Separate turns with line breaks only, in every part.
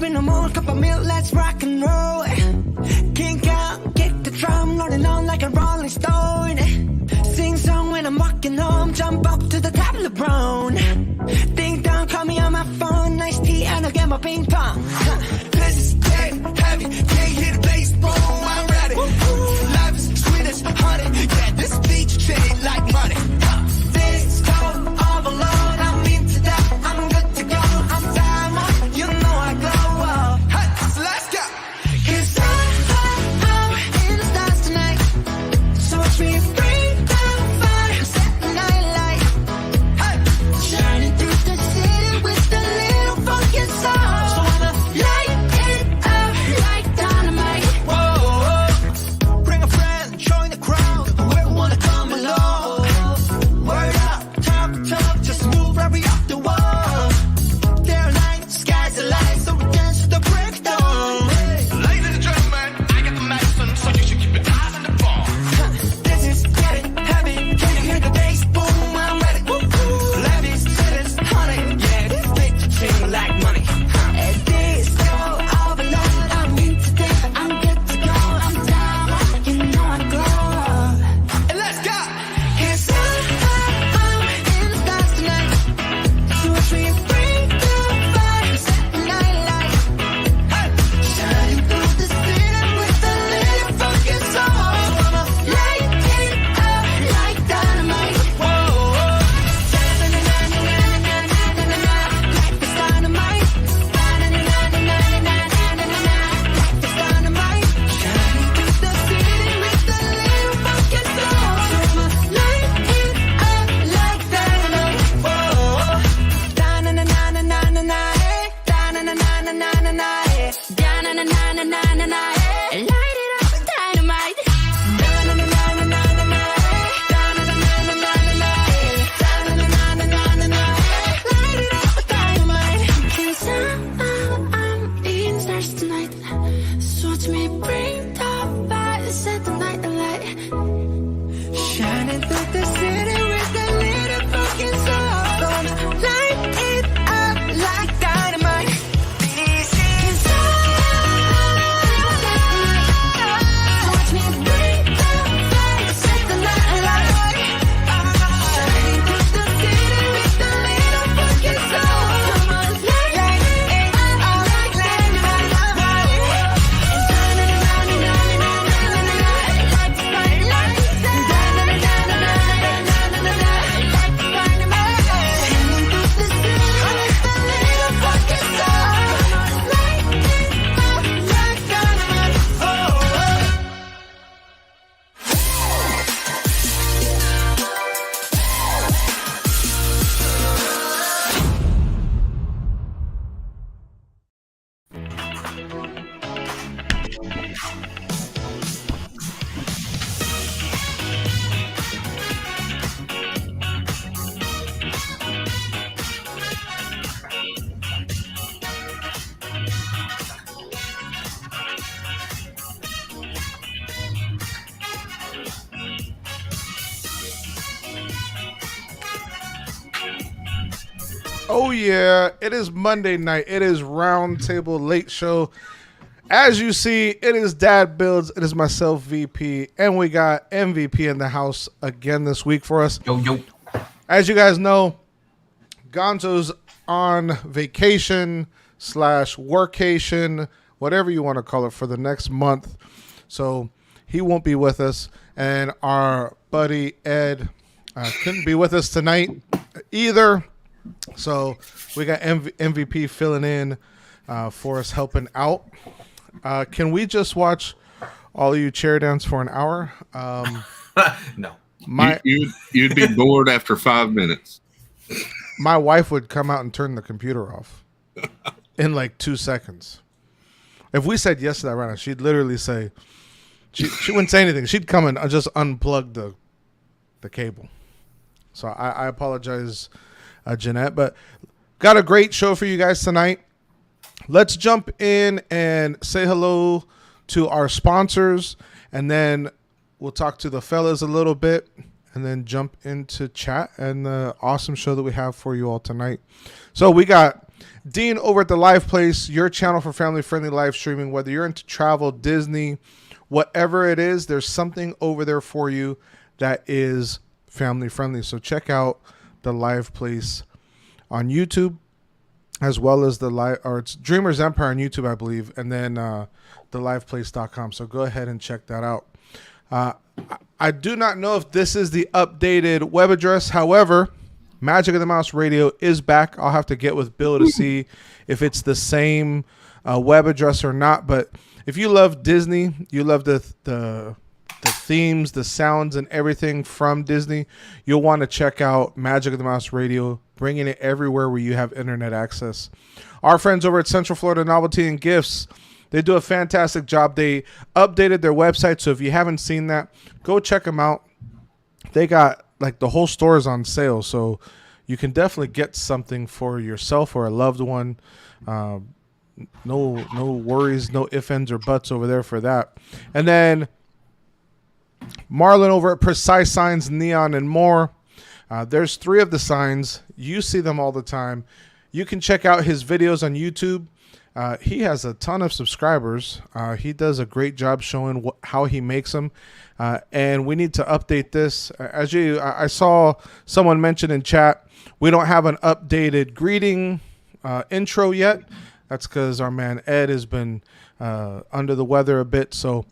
in the mood, cup of milk, let's rock and roll. Kink out, kick the drum, rolling on like a rolling stone. Sing song when I'm walking home, jump up to the top of the brown. Ding dong, call me on my phone, nice tea and I'll get my ping pong. This is dead heavy, can't hear the bass, boom, I'm ready. Life is sweet as honey, yeah, this beat chain like money. This cold overload, I'm into that, I'm good to go, I'm diamond, you know I glow. Hey, so let's go. 'Cause I'm in the stars tonight, so watch me bring down fire, set the night light. Hey, shining through the city with a little funky soul. So I'ma light it up like dynamite. Whoa, bring a friend, join the crowd, whoever wanna come along. Word up, talk, just move right off the wall. Day or night, sky's the light, so we dance to the break of dawn.
Ladies and gentlemen, I got the medicine, so you should keep your eyes on the ball.
This is getting heavy, can you hear the bass? Boom, I'm ready. Levies, cities, honey, yeah, this beat to chain like money. And this go overload, I'm into that, I'm good to go, I'm down, you know I glow. And let's go. 'Cause I'm in the stars tonight, so watch me bring the fire, set the night light. Hey, shining through the city with a little funky soul. I'ma light it up like dynamite. Whoa, like it's dynamite. Like it's dynamite. Shining through the city with a little funky soul. I'ma light it up like dynamite. Whoa, da-na-na-na-na-na-na, da-na-na-na-na-na-na, da-na-na-na-na-na-na, light it up with dynamite. Da-na-na-na-na-na-na, da-na-na-na-na-na-na, da-na-na-na-na-na-na, light it up with dynamite. 'Cause I'm in the stars tonight, so watch me bring the fire, set the night alight. Shining through the city with a little fucking soul. Light it up like dynamite. This is watch me bring the fire, set the night alight. Shining through the city with a little fucking soul. Light it up like dynamite.
Oh yeah, it is Monday night. It is Roundtable Late Show. As you see, it is Dad Builds. It is myself, VP, and we got MVP in the house again this week for us.
Yo.
As you guys know, Gonzo's on vacation / workation, whatever you want to call it, for the next month. So he won't be with us. And our buddy Ed couldn't be with us tonight either. So we got MVP filling in for us, helping out. Can we just watch all of you chair dance for an hour?
No.
You'd be bored after 5 minutes.
My wife would come out and turn the computer off in like 2 seconds. If we said yes to that right now, she'd literally say, she wouldn't say anything. She'd come and just unplug the cable. So I apologize, Jeanette, but got a great show for you guys tonight. Let's jump in and say hello to our sponsors, and then we'll talk to the fellas a little bit, and then jump into chat and the awesome show that we have for you all tonight. So we got Dean over at the Live Place, your channel for family-friendly live streaming. Whether you're into travel, Disney, whatever it is, there's something over there for you that is family-friendly. So check out the Live Place on YouTube, as well as it's Dreamers Empire on YouTube, I believe, and then theliveplace.com. So go ahead and check that out. I do not know if this is the updated web address. However, Magic of the Mouse Radio is back. I'll have to get with Bill to see if it's the same web address or not. But if you love Disney, you love the themes, the sounds, and everything from Disney, you'll want to check out Magic of the Mouse Radio, bringing it everywhere where you have internet access. Our friends over at Central Florida Novelty and Gifts, they do a fantastic job. They updated their website, so if you haven't seen that, go check them out. They got like the whole store is on sale, so you can definitely get something for yourself or a loved one. No worries, no ifs, ands, or buts over there for that. And then Marlon over at Precise Signs, Neon, and more. There's 3 of the signs. You see them all the time. You can check out his videos on YouTube. He has a ton of subscribers. He does a great job showing how he makes them. And we need to update this. I saw someone mention in chat, we don't have an updated greeting intro yet. That's because our man Ed has been under the weather a bit. So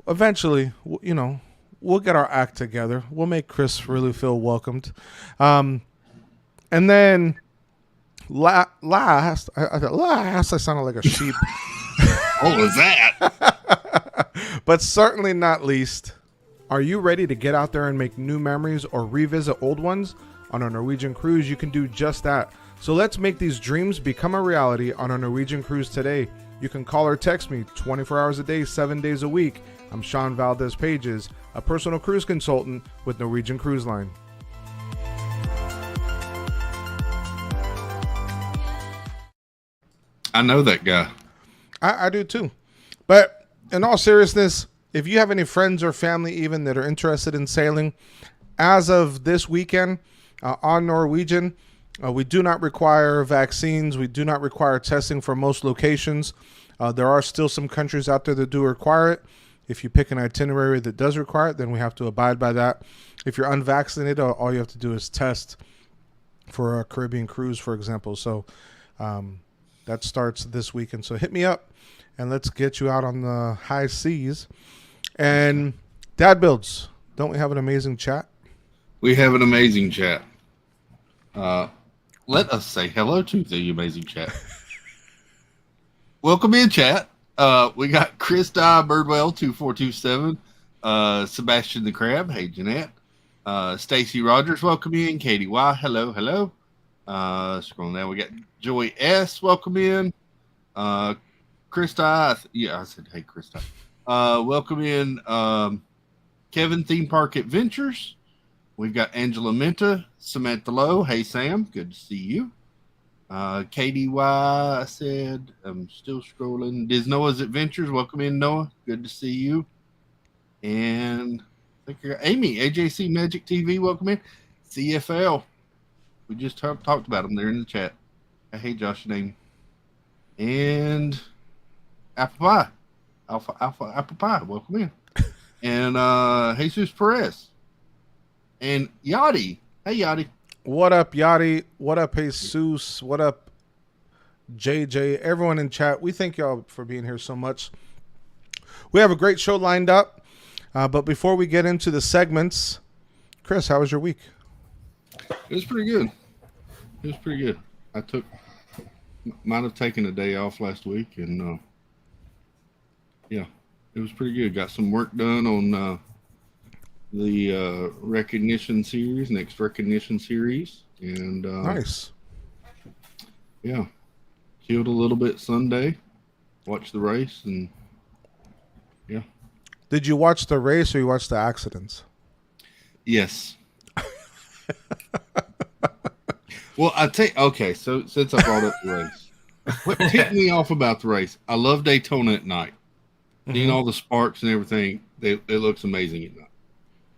eventually, we'll get our act together. We'll make Chris really feel welcomed. And then last, I sounded like a sheep.
What was that?
But certainly not least, are you ready to get out there and make new memories or revisit old ones? On a Norwegian cruise, you can do just that. So let's make these dreams become a reality on a Norwegian cruise today. You can call or text me 24 hours a day, 7 days a week. I'm Sean Valdez Pages, a personal cruise consultant with Norwegian Cruise Line.
I know that guy.
I do too. But in all seriousness, if you have any friends or family even that are interested in sailing, as of this weekend on Norwegian, we do not require vaccines. We do not require testing for most locations. There are still some countries out there that do require it. If you pick an itinerary that does require it, then we have to abide by that. If you're unvaccinated, all you have to do is test for a Caribbean cruise, for example. So that starts this weekend. So hit me up and let's get you out on the high seas. And Dad Builds, don't we have an amazing chat?
We have an amazing chat. Let us say hello to the amazing chat. Welcome in, chat. We got Chris Dye, Birdwell 2427, Sebastian the Crab, hey Jeanette, Stacy Rogers, welcome in, Katie Y, hello. Scrolling down, we got Joy S, welcome in, Chris Dye, I said hey Chris Dye, welcome in, Kevin Theme Park Adventures. We've got Angela Menta, Samantha Lowe, hey Sam, good to see you. KDY, I said, I'm still scrolling. Diz Noah's Adventures, welcome in, Noah. Good to see you. And I think you're Amy, AJC Magic TV, welcome in. CFL, we just talked about them there in the chat. Hey, Josh, name. And Apple Pie, Apple Pie, welcome in. And Jesus Perez. And Yachty, hey, Yachty.
What up, Yachty? What up, Jesus? What up, JJ? Everyone in chat, we thank y'all for being here so much. We have a great show lined up. But before we get into the segments, Chris, how was your week?
It was pretty good. I might have taken a day off last week, and yeah, it was pretty good. Got some work done on the Recognition series, next Recognition series, and
nice.
Yeah, chilled a little bit Sunday, watched the race, and yeah.
Did you watch the race or you watched the accidents?
Yes. Well, okay, so since I brought up the race, what ticked me off about the race, I love Daytona at night. Seeing all the sparks and everything, it looks amazing at night.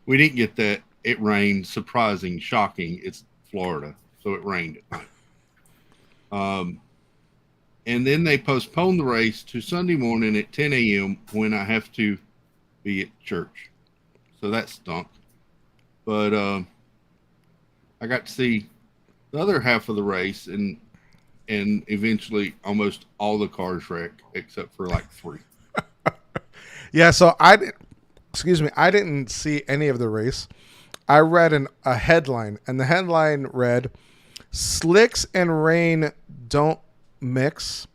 We didn't get that. It rained, surprising, shocking. It's Florida, so it rained at night. And then they postponed the race to Sunday morning at 10 a.m. when I have to be at church. So that stunk. But I got to see the other half of the race, and eventually almost all the cars wrecked except for like 3.
Yeah, so I didn't see any of the race. I read a headline, and the headline read, "Slicks and rain don't mix."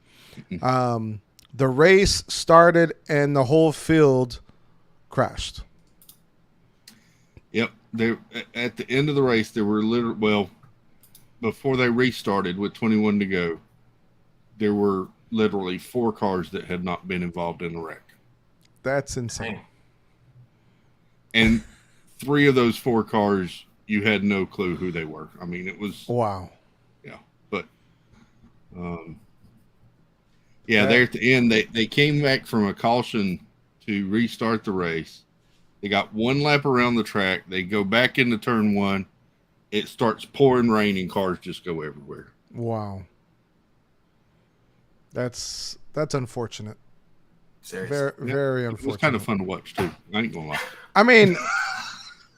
The race started and the whole field crashed.
Yep. There at the end of the race, there were before they restarted with 21 to go, there were literally 4 cars that had not been involved in the wreck.
That's insane.
And 3 of those 4 cars, you had no clue who they were. I mean, it was
Wow.
yeah. But there at the end, they came back from a caution to restart the race. They got 1 lap around the track. They go back into turn 1. It starts pouring rain and cars just go everywhere.
Wow. That's unfortunate.
Seriously.
Very
It
unfortunate.
was kind of fun to watch too. I ain't gonna lie.
I mean,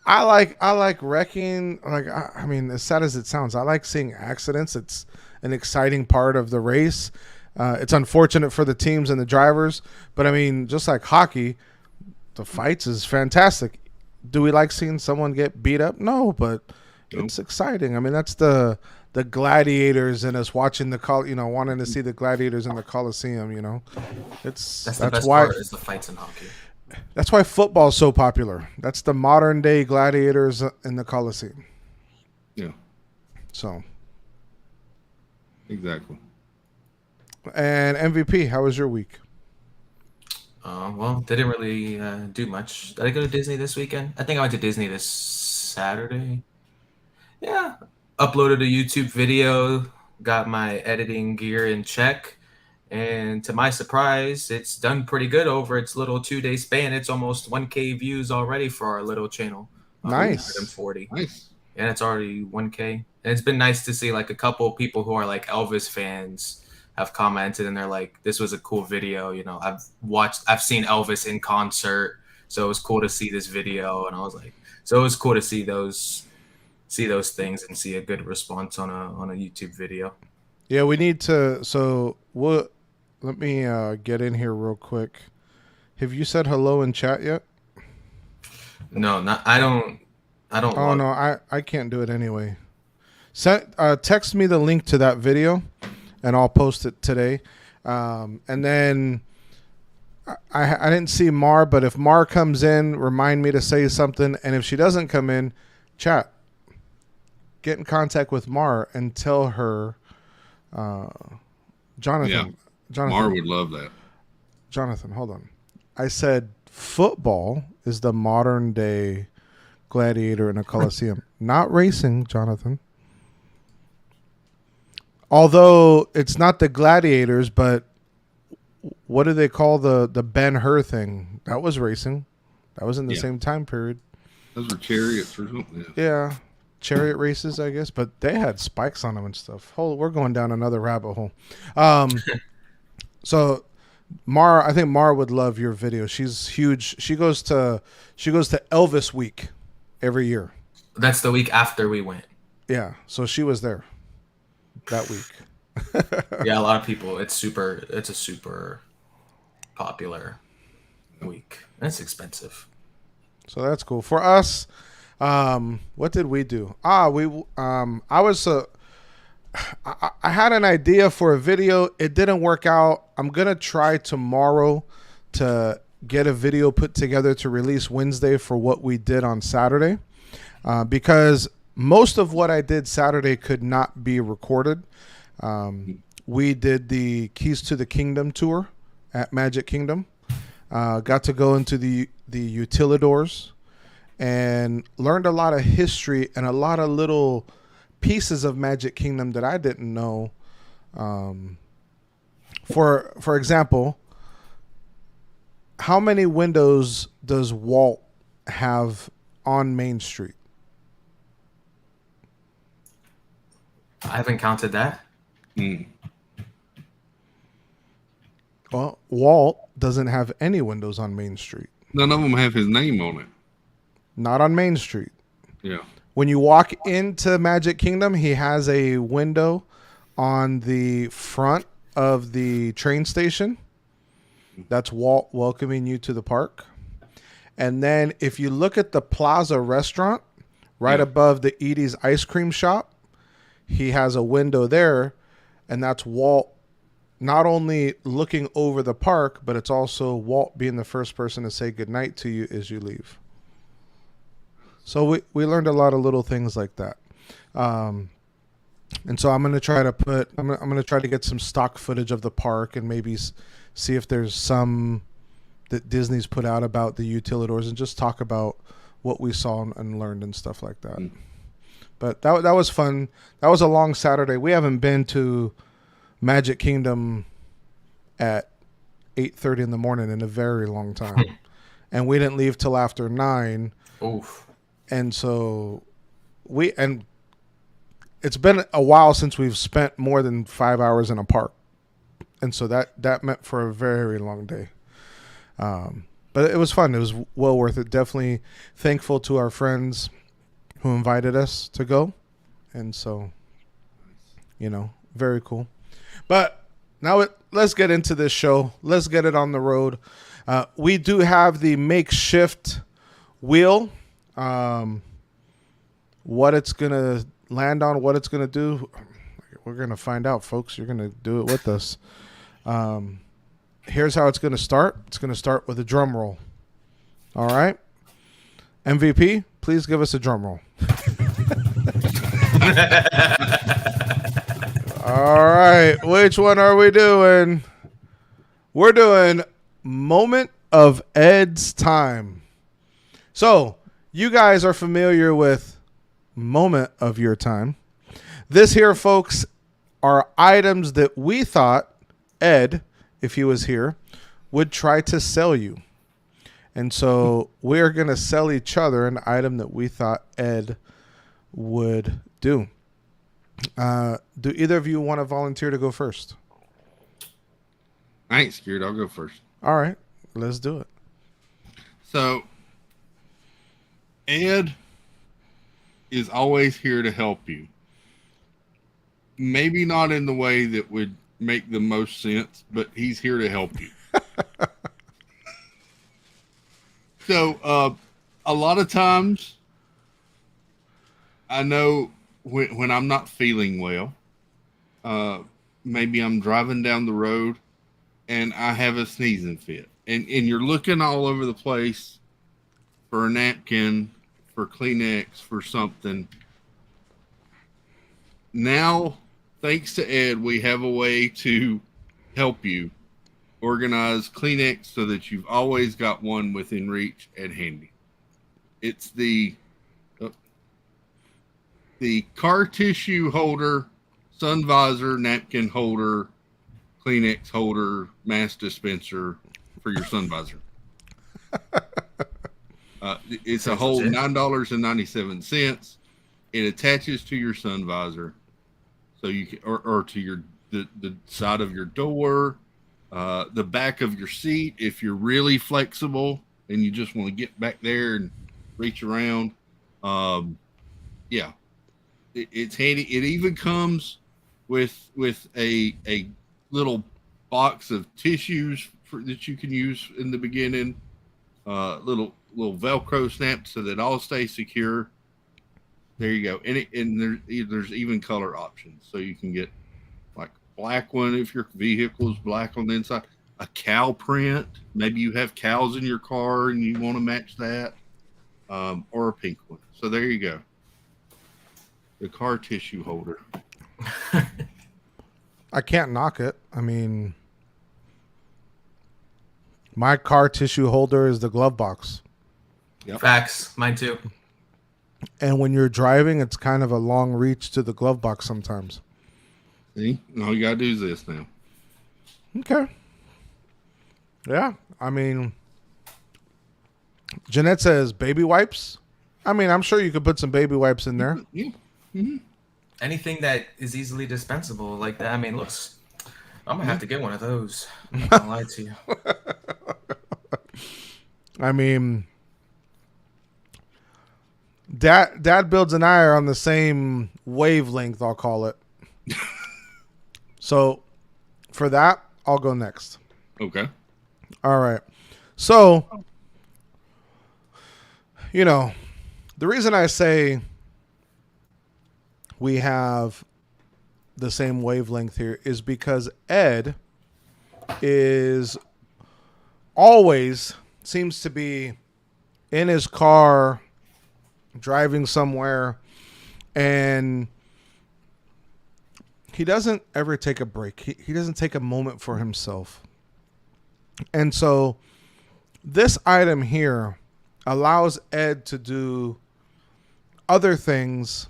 I like wrecking. Like I mean, as sad as it sounds, I like seeing accidents. It's an exciting part of the race. It's unfortunate for the teams and the drivers, but I mean, just like hockey, the fights is fantastic. Do we like seeing someone get beat up? No, but it's exciting. I mean, that's the gladiators in us watching wanting to see the gladiators in the Coliseum.
That's the best
why
part is the fights in hockey.
that's why football is so popular. That's the modern day gladiators in the Coliseum.
Yeah,
So,
exactly.
and MVP, how was your week?
Well, didn't really do much. Did I go to Disney this weekend? I think I went to Disney this Saturday. Yeah. Uploaded a YouTube video, got my editing gear in check, and to my surprise, it's done pretty good over its little 2-day span. It's almost 1K views already for our little channel.
Nice.
140.
Nice.
And it's already 1K. And it's been nice to see like a couple people who are like Elvis fans have commented, and they're like, this was a cool video. I've seen Elvis in concert, so it was cool to see this video. And I was like, so it was cool to see those things and see a good response on a YouTube video.
Yeah, we need to. So what? Let me get in here real quick. Have you said hello in chat yet?
No, I don't.
Oh no, I can't do it anyway. Text me the link to that video, and I'll post it today. And then I didn't see Mar, but if Mar comes in, remind me to say something. And if she doesn't come in, chat. Get in contact with Mar and tell her, Jonathan.
Yeah.
Jonathan.
Mar would love that.
Jonathan, hold on. I said football is the modern day gladiator in a coliseum, not racing, Jonathan. Although it's not the gladiators, but what do they call the Ben-Hur thing? That was racing. That was in the same time period.
Those were chariots or something.
Yeah. Chariot races, I guess, but they had spikes on them and stuff. We're going down another rabbit hole. So Mara, I think Mara would love your video. She's huge. She goes to Elvis Week every year.
That's the week after we went.
Yeah, so she was there that week.
Yeah, a lot of people. It's a super popular week. And it's expensive.
So that's cool for us. What did we do? I had an idea for a video. It didn't work out. I'm going to try tomorrow to get a video put together to release Wednesday for what we did on Saturday. Because most of what I did Saturday could not be recorded. We did the Keys to the Kingdom tour at Magic Kingdom. Got to go into the Utilidors and learned a lot of history and a lot of little pieces of Magic Kingdom that I didn't know. For example, how many windows does Walt have on Main Street?
I haven't counted that.
Mm.
Well, Walt doesn't have any windows on Main Street.
None of them have his name on it.
Not on Main Street.
Yeah.
When you walk into Magic Kingdom, he has a window on the front of the train station. That's Walt welcoming you to the park. And then if you look at the Plaza restaurant right above the Edie's ice cream shop, he has a window there, and that's Walt not only looking over the park, but it's also Walt being the first person to say goodnight to you as you leave. So we learned a lot of little things like that. And so I'm going to try to I'm going to try to get some stock footage of the park and maybe see if there's some that Disney's put out about the utilidors and just talk about what we saw and learned and stuff like that. But that was fun. That was a long Saturday. We haven't been to Magic Kingdom at 8:30 in the morning in a very long time. And we didn't leave till after 9.
Oof.
And so it's been a while since we've spent more than 5 hours in a park. And so that meant for a very long day. But it was fun. It was well worth it. Definitely thankful to our friends who invited us to go. And so, very cool. But now let's get into this show. Let's get it on the road. We do have the makeshift wheel. What it's going to land on, what it's going to do, we're going to find out, folks. You're going to do it with us. Here's how it's going to start. It's going to start with a drum roll. All right? MVP, please give us a drum roll. All right. Which one are we doing? We're doing Moment of Ed's Time. So, you guys are familiar with Moment of Your Time. This here, folks, are items that we thought Ed, if he was here, would try to sell you. And so we're going to sell each other an item that we thought Ed would do. Do either of you want to volunteer to go first?
I ain't scared. I'll go first.
All right, let's do it.
So, Ed is always here to help you. Maybe not in the way that would make the most sense, but he's here to help you. So, a lot of times, I know when I'm not feeling well, maybe I'm driving down the road and I have a sneezing fit. And you're looking all over the place for a napkin, for Kleenex, for something. Now, thanks to Ed, we have a way to help you organize Kleenex so that you've always got one within reach and handy. It's the car tissue holder, sun visor, napkin holder, Kleenex holder, mask dispenser for your sun visor. It's a whole $9.97. It attaches to your sun visor, so you can, or to the side of your door, the back of your seat. If you're really flexible and you just want to get back there and reach around, it's handy. It even comes with a little box of tissues that you can use in the beginning. Little Velcro snaps so that all stay secure. There you go. And there's even color options, so you can get like black one if your vehicle is black on the inside, a cow print. Maybe you have cows in your car and you want to match that, or a pink one. So there you go. The car tissue holder.
I can't knock it. I mean, my car tissue holder is the glove box.
Yep.
Facts. Mine too.
And when you're driving, it's kind of a long reach to the glove box sometimes.
See? All you got to do is this now.
Okay. Yeah. I mean, Jeanette says baby wipes. I mean, I'm sure you could put some baby wipes in there.
Yeah. Mm-hmm.
anything that is easily dispensable like that. I mean, looks, I'm gonna have to get one of those. I'm not gonna lie to you.
I mean, Dad Builds and I are on the same wavelength, I'll call it. So for that, I'll go next.
Okay.
All right. So, you know, the reason I say we have the same wavelength here is because Ed is always seems to be in his car driving somewhere, and he doesn't ever take a break. He doesn't take a moment for himself. And so this item here allows Ed to do other things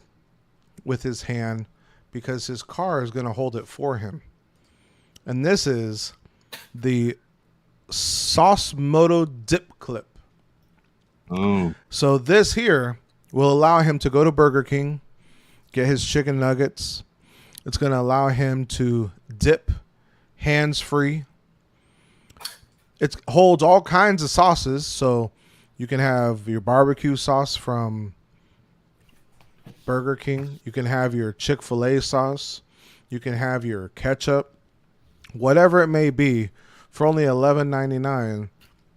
with his hand because his car is going to hold it for him. And this is the Sauce Moto Dip Clip.
Oh.
So this here will allow him to go to Burger King, get his chicken nuggets. It's going to allow him to dip hands-free. It holds all kinds of sauces, so you can have your barbecue sauce from Burger King. You can have your Chick-fil-A sauce. You can have your ketchup. Whatever it may be, for only $11.99,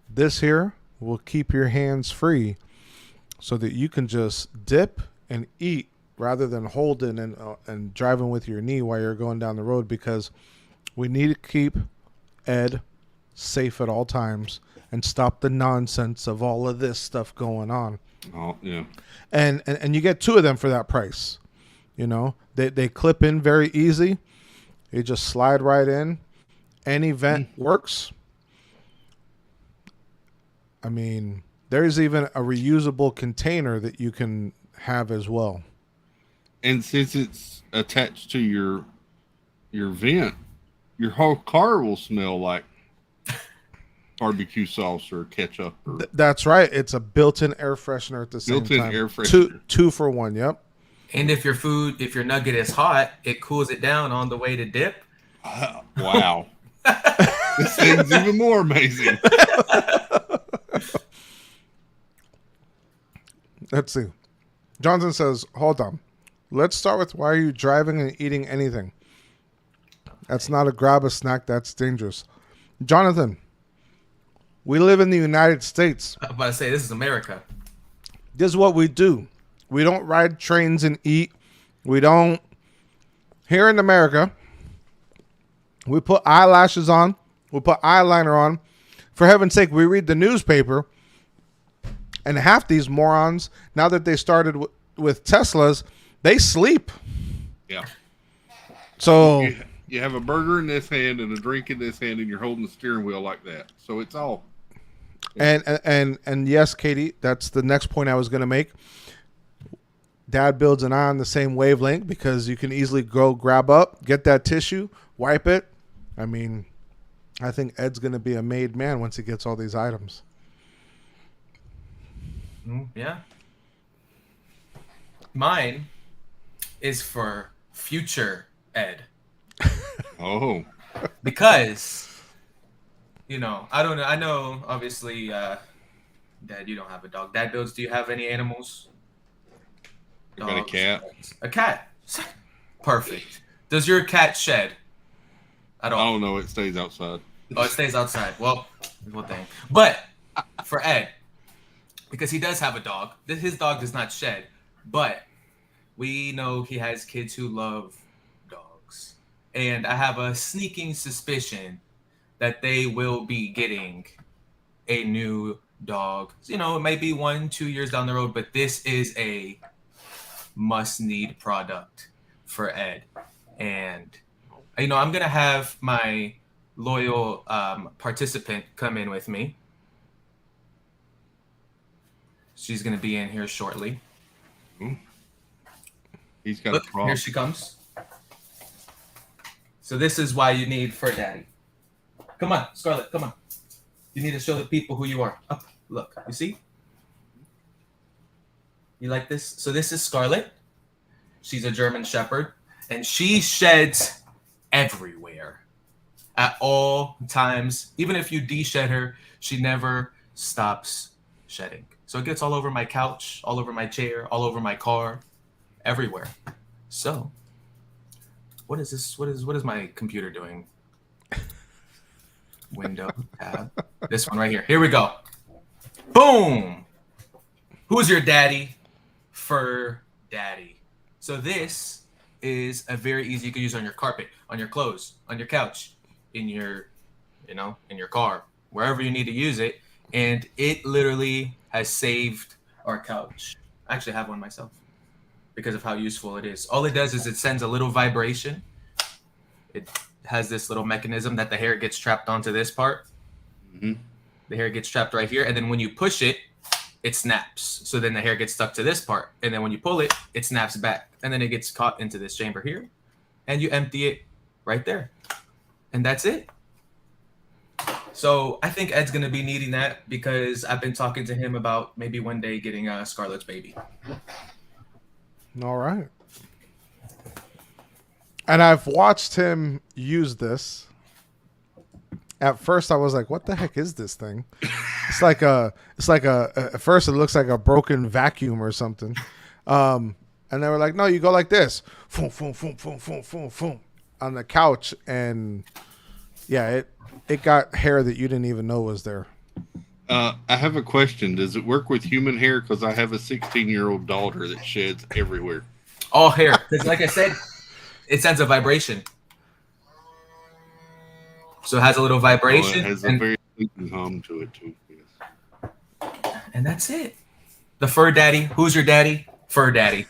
this here will keep your hands free so that you can just dip and eat rather than holding and driving with your knee while you're going down the road, because we need to keep Ed safe at all times and stop the nonsense of all of this stuff going on.
Oh, yeah.
And you get two of them for that price. You know, they clip in very easy. They just slide right in. Any vent works. I mean, there's even a reusable container that you can have as well.
And since it's attached to your vent, your whole car will smell like barbecue sauce or ketchup. Or
That's right. It's a built-in air freshener at the same
built-in
time.
air freshener.
Two for one. Yep.
And if your nugget is hot, it cools it down on the way to dip.
Wow. This thing's even more amazing.
Let's see. Johnson says, hold on. Let's start with why are you driving and eating anything? That's not a grab a snack. That's dangerous. Jonathan, we live in the United States.
I'm about to say, this is America.
This is what we do. We don't ride trains and eat. We don't. Here in America, we put eyelashes on. We put eyeliner on. For heaven's sake, we read the newspaper. And half these morons, now that they started with Teslas, they sleep.
Yeah.
So
You have a burger in this hand and a drink in this hand, and you're holding the steering wheel like that. So it's all.
And yes, Katie, that's the next point I was going to make. Dad Builds and I on the same wavelength because you can easily go grab up, get that tissue, wipe it. I mean, I think Ed's going to be a made man once he gets all these items.
Yeah. Mine is for future Ed.
Oh.
Because, you know, I don't know. I know, obviously, Dad, you don't have a dog. Dad Builds, do you have any animals?
I got a cat.
A cat. Perfect. Does your cat shed at all?
I don't know. It stays outside.
Oh, it stays outside. Well, good thing. But for Ed, because he does have a dog, his dog does not shed, but we know he has kids who love dogs. And I have a sneaking suspicion that they will be getting a new dog. You know, it may be 1-2 years down the road, but this is a must-need product for Ed. And, you know, I'm going to have my loyal participant come in with me. She's going to be in here shortly.
He's got
Look,
a problem.
here she comes. So this is why you need Fur Daddy. Come on, Scarlett, come on. You need to show the people who you are. Up, look, you see? You like this? So this is Scarlett. She's a German Shepherd, and she sheds everywhere at all times. Even if you de-shed her, she never stops shedding. So it gets all over my couch, all over my chair, all over my car, everywhere. So, what is this? What is my computer doing? Window, tab. This one right here. Here we go. Boom! Who's your daddy? Fur Daddy. So this is a very easy, you can use on your carpet, on your clothes, on your couch, in your, in your car, wherever you need to use it. And it literally has saved our couch. I actually have one myself because of how useful it is. All it does is it sends a little vibration. It has this little mechanism that the hair gets trapped onto this part.
Mm-hmm.
The hair gets trapped right here. And then when you push it, it snaps. So then the hair gets stuck to this part. And then when you pull it, it snaps back. And then it gets caught into this chamber here. And you empty it right there. And that's it. So I think Ed's going to be needing that because I've been talking to him about maybe one day getting Scarlett's baby.
All right. And I've watched him use this. At first, I was like, "What the heck is this thing?" At first it looks like a broken vacuum or something. And they were like, "No, you go like this, boom, boom, boom, boom, boom, boom, boom, on the couch." And yeah, it got hair that you didn't even know was there.
I have a question. Does it work with human hair? Because I have a 16-year-old daughter that sheds everywhere.
All hair. Because like I said, it sends a vibration. So it has a little vibration.
It has a very sleeping hum to it too. Yes.
And that's it. The Fur Daddy. Who's your daddy? Fur Daddy.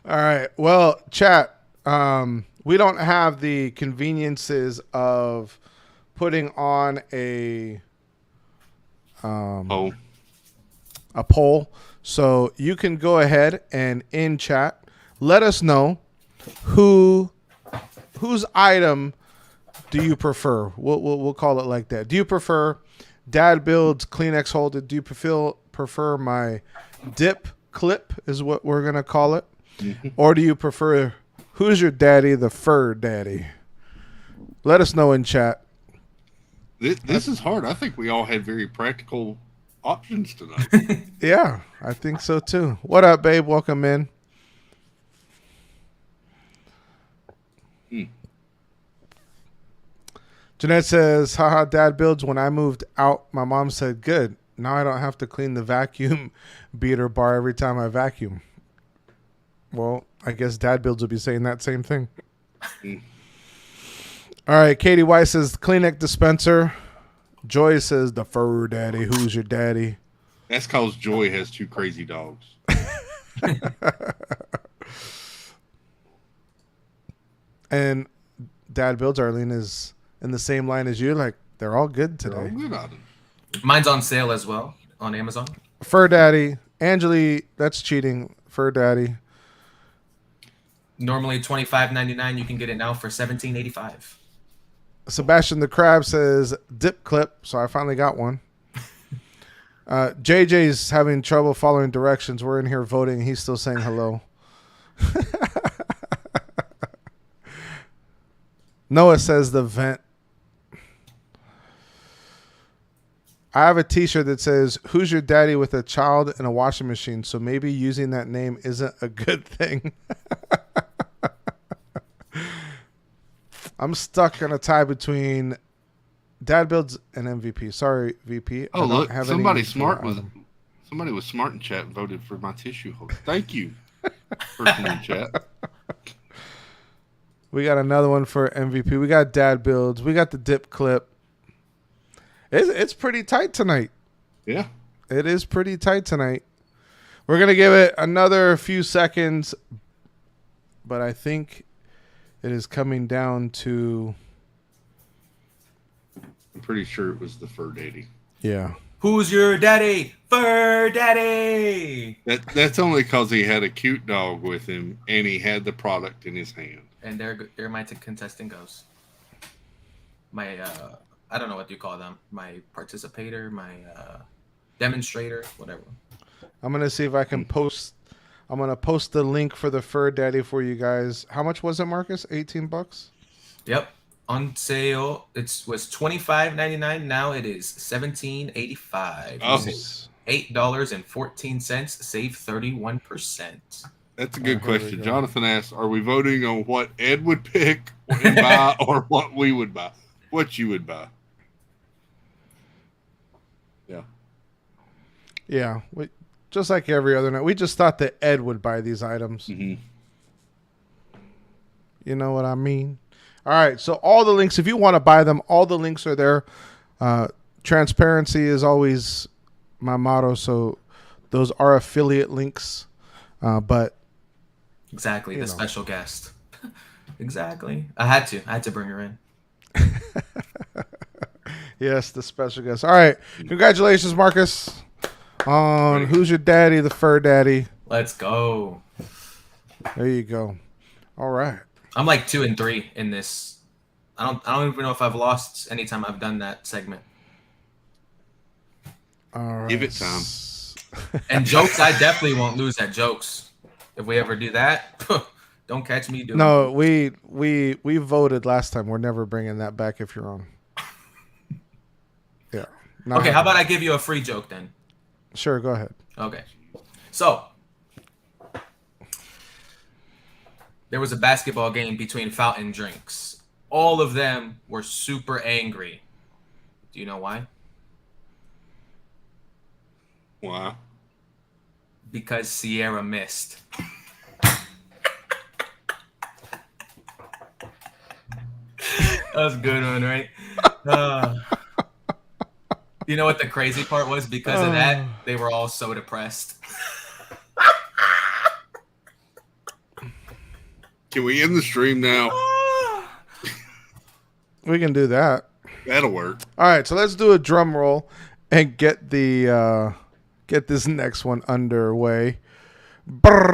All right. Well, chat. We don't have the conveniences of putting on a poll. So you can go ahead and in chat let us know whose item do you prefer? We'll call it like that. Do you prefer Dad Builds Kleenex holder? Do you prefer my dip clip is what we're going to call it? Or do you prefer who's your daddy, the Fur Daddy? Let us know in chat.
This is hard. I think we all had very practical options tonight.
Yeah, I think so too. What up, babe? Welcome in. Jeanette says, haha, Dad Builds. When I moved out, my mom said, good. Now I don't have to clean the vacuum beater bar every time I vacuum. Well, I guess Dad Builds will be saying that same thing. All right, Katie White says, Kleenex dispenser. Joy says, the Fur Daddy. Who's your daddy?
That's because Joy has two crazy dogs.
And Dad Builds, Arlene, is in the same line as you. Like, they're all good
They're all
today.
good on them.
Mine's on sale as well on Amazon.
Fur Daddy. Angeli, that's cheating. Fur Daddy.
Normally $25.99. You can get it now for $17.85.
Sebastian the Crab says dip clip, so I finally got one. JJ's having trouble following directions. We're in here voting. He's still saying hello. Noah says the vent. I have a t-shirt that says, who's your daddy with a child and a washing machine? So maybe using that name isn't a good thing. I'm stuck in a tie between Dad Builds and MVP. Sorry, VP.
Oh, look, somebody smart
was
smart in chat and voted for my tissue holder. Thank you, person in chat.
We got another one for MVP. We got Dad Builds. We got the dip clip. It's pretty tight tonight.
Yeah.
It is pretty tight tonight. We're going to give it another few seconds, but I think it is coming down to...
I'm pretty sure it was the Fur Daddy.
Yeah.
Who's your daddy? Fur Daddy.
That's only because he had a cute dog with him and he had the product in his hand.
And there my contestant goes. My I don't know what you call them. My participator, my demonstrator, whatever.
I'm gonna see if I can post. I'm gonna post the link for the Fur Daddy for you guys. How much was it, Marcus? $18.
Yep. On sale, it was $25.99. Now it is $17.85.
Oh.
$8.14. Save 31%.
That's a good
Oh, here we
question.
go.
Jonathan asks, "Are we voting on what Ed would pick and buy, or what we would buy? What you would buy?" Yeah.
Yeah, just like every other night, we just thought that Ed would buy these items.
hmm
You know what I mean? All right, so all the links, if you want to buy them, all the links are there. Transparency is always my motto, so those are affiliate links. But
Exactly.
You
The
know.
special guest. Exactly. I had to bring her in.
yes, the special guest. All right, congratulations, Marcus, on Who's Your Daddy, the Fur Daddy.
Let's go.
There you go. All right.
I'm like 2 and 3 in this. I don't even know if I've lost anytime I've done that segment.
All right.
Give it time.
And jokes, I definitely won't lose at jokes. If we ever do that, don't catch me doing
No, we voted last time. We're never bringing that back if you're on. Yeah. Not
Okay, how
happening.
about I give you a free joke then?
Sure, go ahead.
Okay. So, there was a basketball game between Fountain Drinks. All of them were super angry. Do you know why?
Wow.
Because Sierra missed. That was a good one, right? You know what the crazy part was? Because of that, they were all so depressed.
Can we end the stream now?
We can do that.
That'll work.
All right, so let's do a drum roll and get the get this next one underway. Brrrr.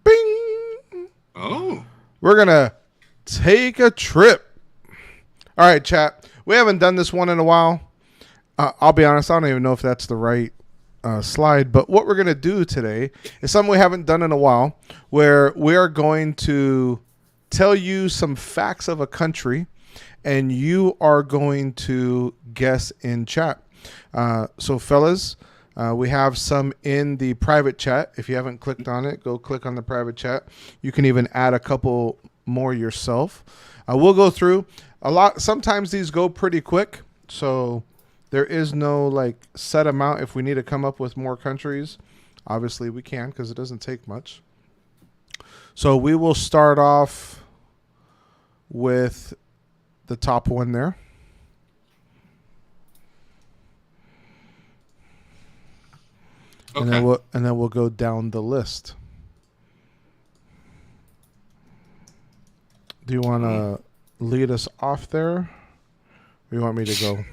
Bing.
Oh.
We're gonna take a trip. All right, chat. We haven't done this one in a while. I'll be honest, I don't even know if that's the right slide, but what we're going to do today is something we haven't done in a while, where we are going to tell you some facts of a country, and you are going to guess in chat. So, fellas, we have some in the private chat. If you haven't clicked on it, go click on the private chat. You can even add a couple more yourself. We'll go through a lot. Sometimes these go pretty quick, so there is no like set amount. If we need to come up with more countries, obviously we can, because it doesn't take much. So we will start off with the top one there.
Okay.
And then we'll go down the list. Do you want to lead us off there? Or you want me to go?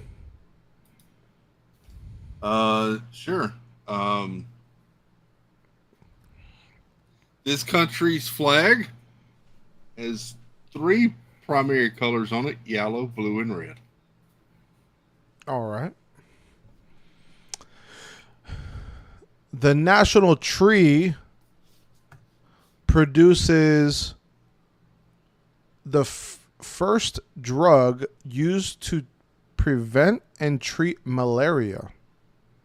Sure. This country's flag has 3 primary colors on it: yellow, blue, and red.
All right. The national tree produces the first drug used to prevent and treat malaria.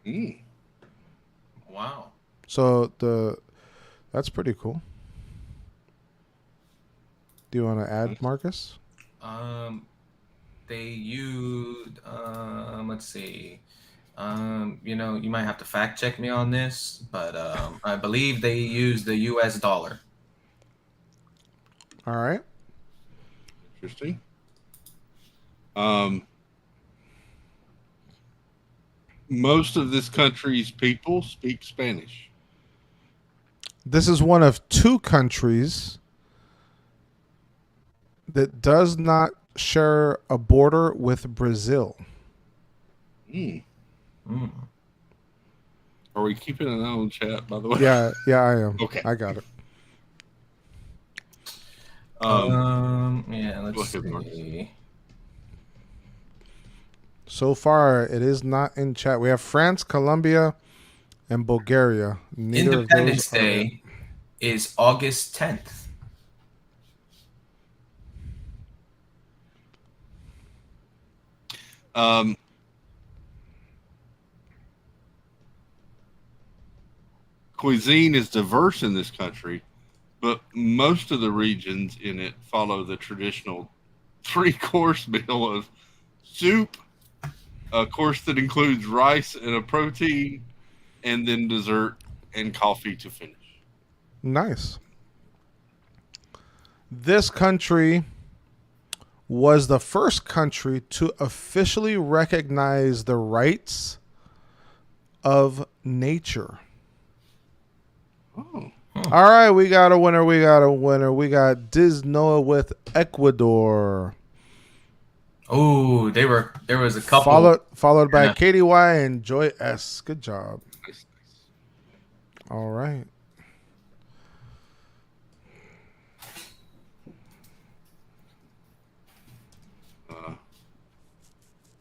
Mm.
Wow.
So that's pretty cool. Do you want to add, Marcus?
They used let's see. You know, you might have to fact check me on this, but I believe they used the US dollar.
All right.
Interesting. Most of this country's people speak Spanish.
This is one of 2 countries that does not share a border with Brazil.
Mm.
Mm.
Are we keeping an eye on chat, by the way?
Yeah, I am.
Okay.
I got it.
Yeah, let's
Look at Marcus.
see.
So far, it is not in chat. We have France, Colombia, and Bulgaria. Neither
Independence
of those are in.
Day is August 10th.
Cuisine is diverse in this country, but most of the regions in it follow the traditional three-course meal of soup, a course that includes rice and a protein, and then dessert and coffee to finish.
Nice. This country was the first country to officially recognize the rights of nature.
Oh.
All right, we got a winner. We got Disnoa with Ecuador.
Oh, there was a couple.
Followed by
Yeah.
Katie Y and Joy S. Good job.
Nice.
All right.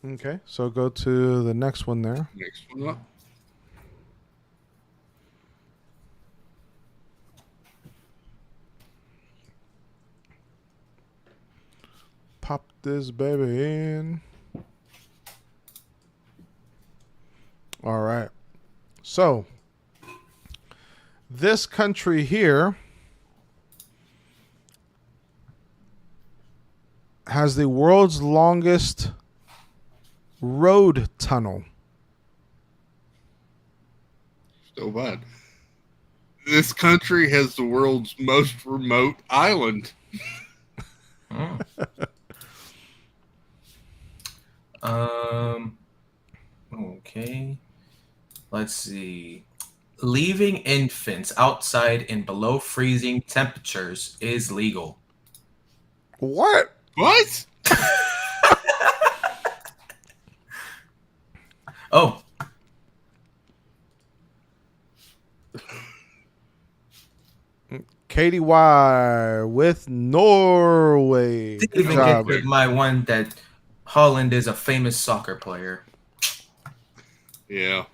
Okay, so go to the next one there.
Next one up.
Pop this baby in. All right. So, this country here has the world's longest road tunnel.
So bad. This country has the world's most remote island.
Okay. Let's see. Leaving infants outside in below freezing temperatures is legal.
What?
What?
Oh,
Katie Y with Norway.
didn't
Good
even
job.
get to my one that Holland is a famous soccer player.
Yeah.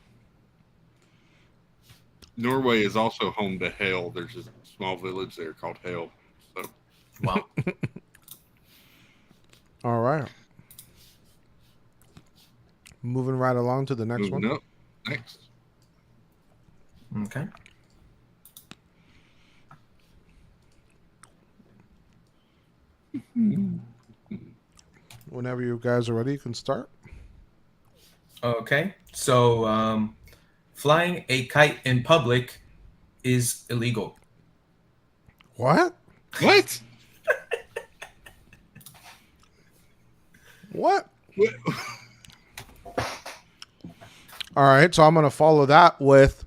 Norway is also home to Hale. There's a small village there called Hale. So
Wow.
All right. Moving right along to the next
moving
one.
up. Next.
Okay.
Whenever you guys are ready, you can start.
Okay. So, flying a kite in public is illegal.
What?
What?
What?
What?
All right, so I'm going to follow that with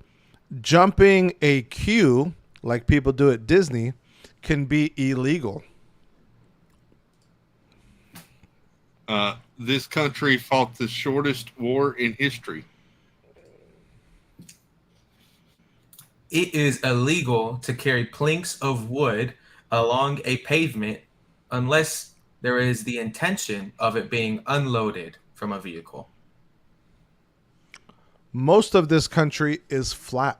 jumping a queue like people do at Disney can be illegal.
This country fought the shortest war in history.
It is illegal to carry planks of wood along a pavement unless there is the intention of it being unloaded from a vehicle.
Most of this country is flat.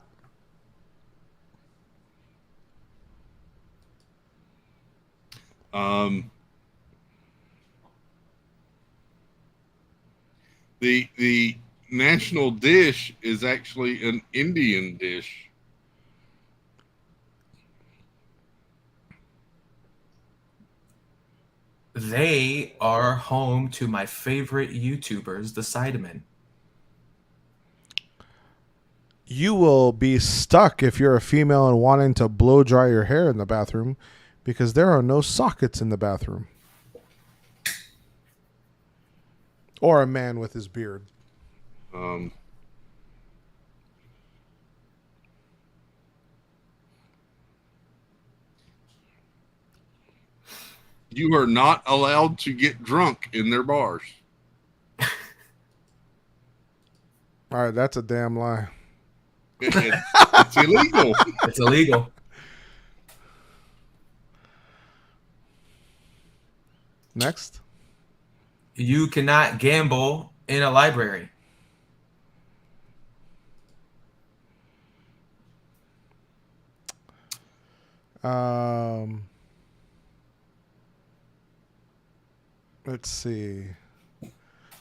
The national dish is actually an Indian dish.
They are home to my favorite YouTubers, the Sidemen.
You will be stuck if you're a female and wanting to blow dry your hair in the bathroom because there are no sockets in the bathroom. Or a man with his beard.
You are not allowed to get drunk in their bars.
All right, that's a damn lie.
It's illegal.
It's illegal.
Next.
You cannot gamble in a library.
Let's see.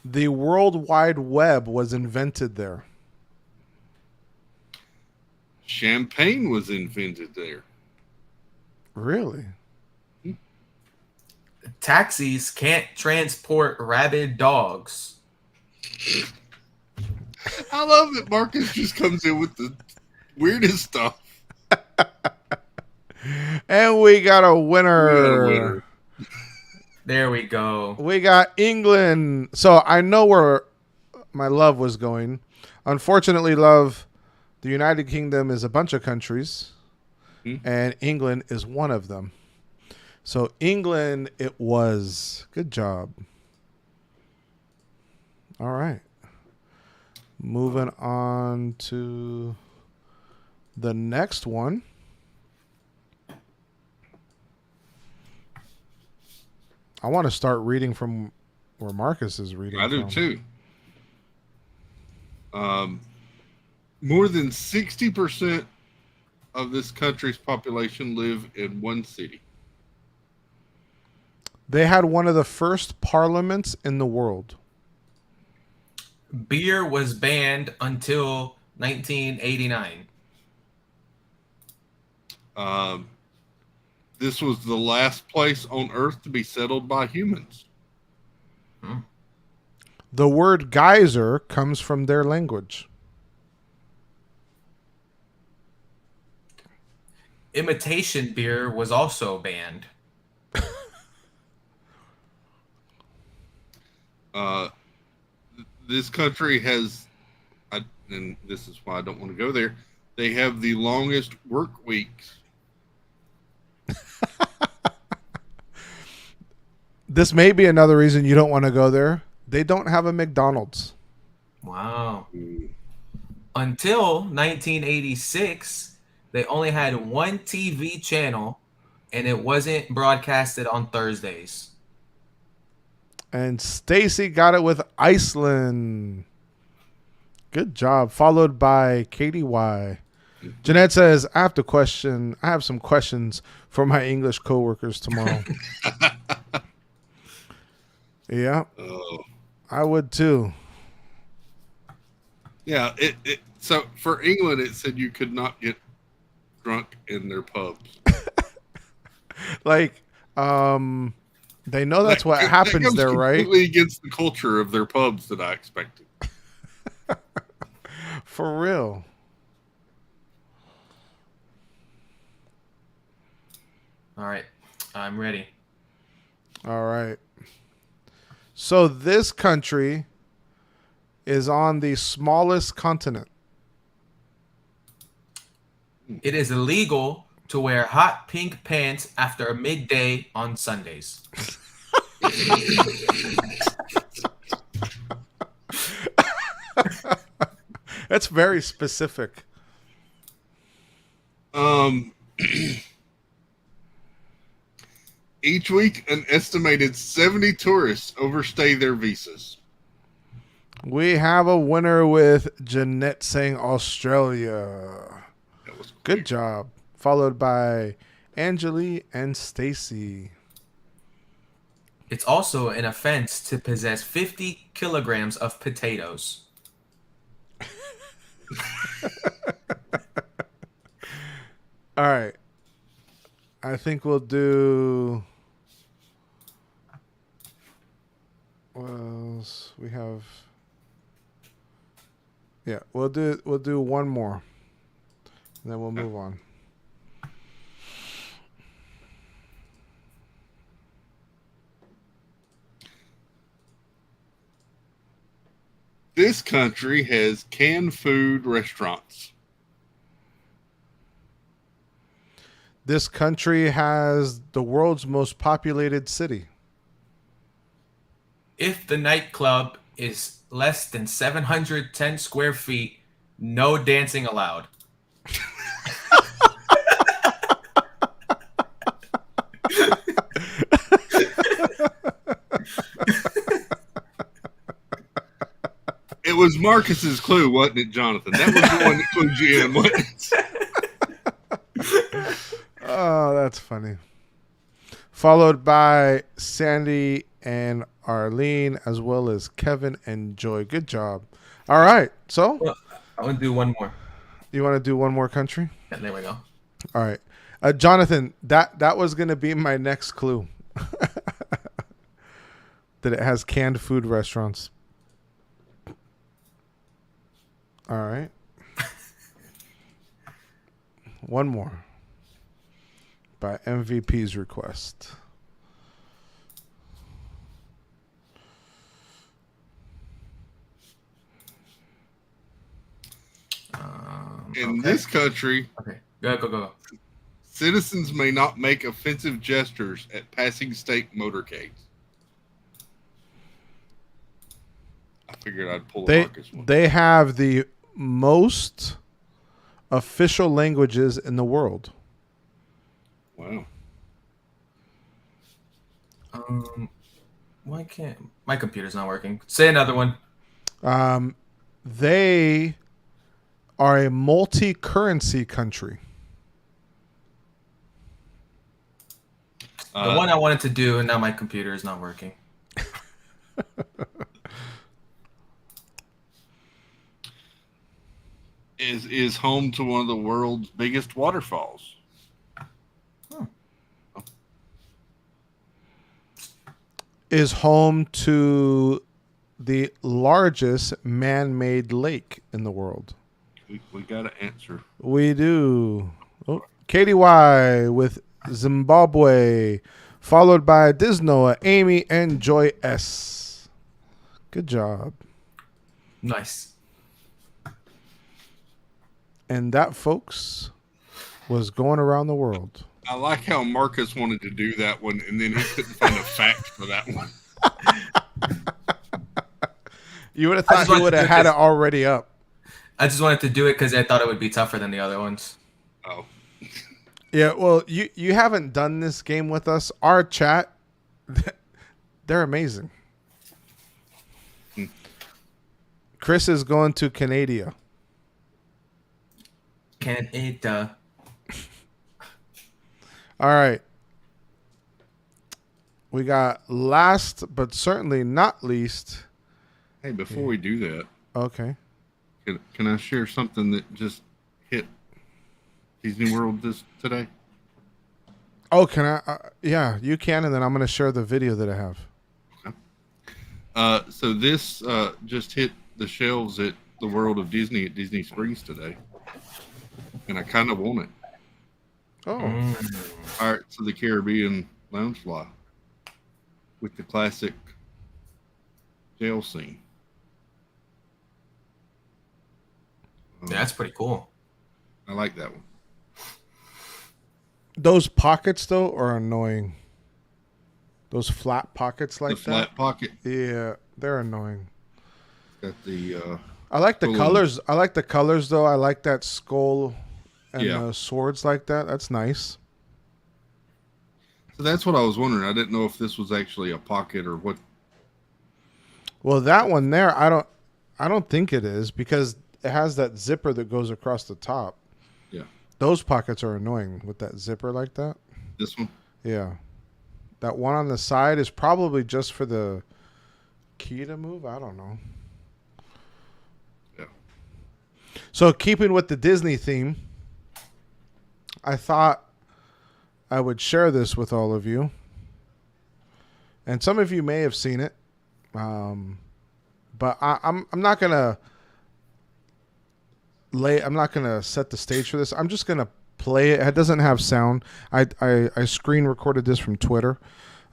The World Wide Web was invented there.
Champagne was invented there.
Really?
Taxis can't transport rabid dogs.
I love that Marcus just comes in with the weirdest stuff.
And we got a winner.
We got a winner.
There we go.
We got England. So I know where my love was going. Unfortunately, love, the United Kingdom is a bunch of countries, and England is one of them. So England, it was. Good job. All right. Moving on to the next one. I want to start reading from where Marcus is reading.
I do
from.
too. More than 60% of this country's population live in one city.
They had one of the first parliaments in the world.
Beer was banned until 1989.
This was the last place on Earth to be settled by humans.
The word geyser comes from their language.
Imitation beer was also banned.
This country has, and this is why I don't want to go there, they have the longest work weeks.
This may be another reason you don't want to go there. They don't have a McDonald's.
Wow. Until 1986, they only had one TV channel, and it wasn't broadcasted on Thursdays.
And Stacy got it with Iceland. Good job. Followed by Katie Y. Jeanette says, I have some questions for my English coworkers tomorrow. Yeah.
Oh.
I would too.
Yeah, so for England, it said you could not get drunk in their pubs.
Like, they know that's what happens
that
there, right?
Completely against the culture of their pubs that I expected.
For real.
All right. I'm ready.
All right. So this country is on the smallest continent.
It is illegal to wear hot pink pants after midday on Sundays.
That's very specific.
Each week, an estimated 70 tourists overstay their visas.
We have a winner with Jeanette saying Australia.
That was
Good job. Followed by Angeli and Stacy.
It's also an offense to possess 50 kilograms of potatoes.
All right. I think we'll do. What else we have? Yeah, we'll do one more, and then we'll move on.
This country has canned food restaurants.
This country has the world's most populated city.
If the nightclub is less than 710 square feet, no dancing allowed.
was Marcus's clue, wasn't it, Jonathan? That was the one that clued you in, wasn't it?
Oh, that's funny. Followed by Sandy and Arlene, as well as Kevin and Joy. Good job. All right. So,
Well, I want to do one more.
you want to do one more country?
Yeah, there we go.
All right. Jonathan, that was going to be my next clue. That it has canned food restaurants. All right. One more. By MVP's request.
In this country,
Okay, go.
citizens may not make offensive gestures at passing state motorcades. I figured I'd pull a Marcus one.
They have the most official languages in the world.
Wow.
Why can't my computer's not working? Say another one.
They are a multi-currency country.
The one I wanted to do, and now my computer is not working.
Is home to one of the world's biggest waterfalls.
Is home to the largest man-made lake in the world.
We got to answer.
We do. Oh, Katie Y with Zimbabwe, followed by Disnoa, Amy, and Joy S. Good job.
Nice.
And that, folks, was going around the world.
I like how Marcus wanted to do that one, and then he couldn't find a fact for that one.
You would have
I
thought
just
you
wanted
would
to
have
do
had
this.
it already up.
I just wanted to do it because I thought it would be tougher than the other ones.
Oh,
Yeah, well, you haven't done this game with us. Our chat, they're amazing. Chris is going to Canada.
Can't eat.
All right. We got last but certainly not least.
hey, before we do that,
Okay.
can I share something that just hit Disney World today?
Oh, can I? Yeah, you can, and then I'm going to share the video that I have.
So this just hit the shelves at the World of Disney at Disney Springs today, and I kind of want it.
Oh,
Pirates of the Caribbean Loungefly with the classic jail scene.
Yeah, that's pretty cool.
I like that one.
those pockets though are annoying. Those flat pockets like
The flat pocket
that. Yeah, they're annoying.
got the
I like the
Cool.
colors. I like the colors though. I like that skull and
Yeah.
the swords like that. That's nice.
so that's what I was wondering. I didn't know if this was actually a pocket or what.
Well, that one there, I don't think it is because it has that zipper that goes across the top.
Yeah,
Those pockets are annoying with that zipper like that.
this one.
Yeah. That one on the side is probably just for the key to move. I don't know.
Yeah.
So keeping with the Disney theme, I thought I would share this with all of you. And some of you may have seen it. But I'm not gonna set the stage for this. I'm just gonna play it. It doesn't have sound. I screen recorded this from Twitter.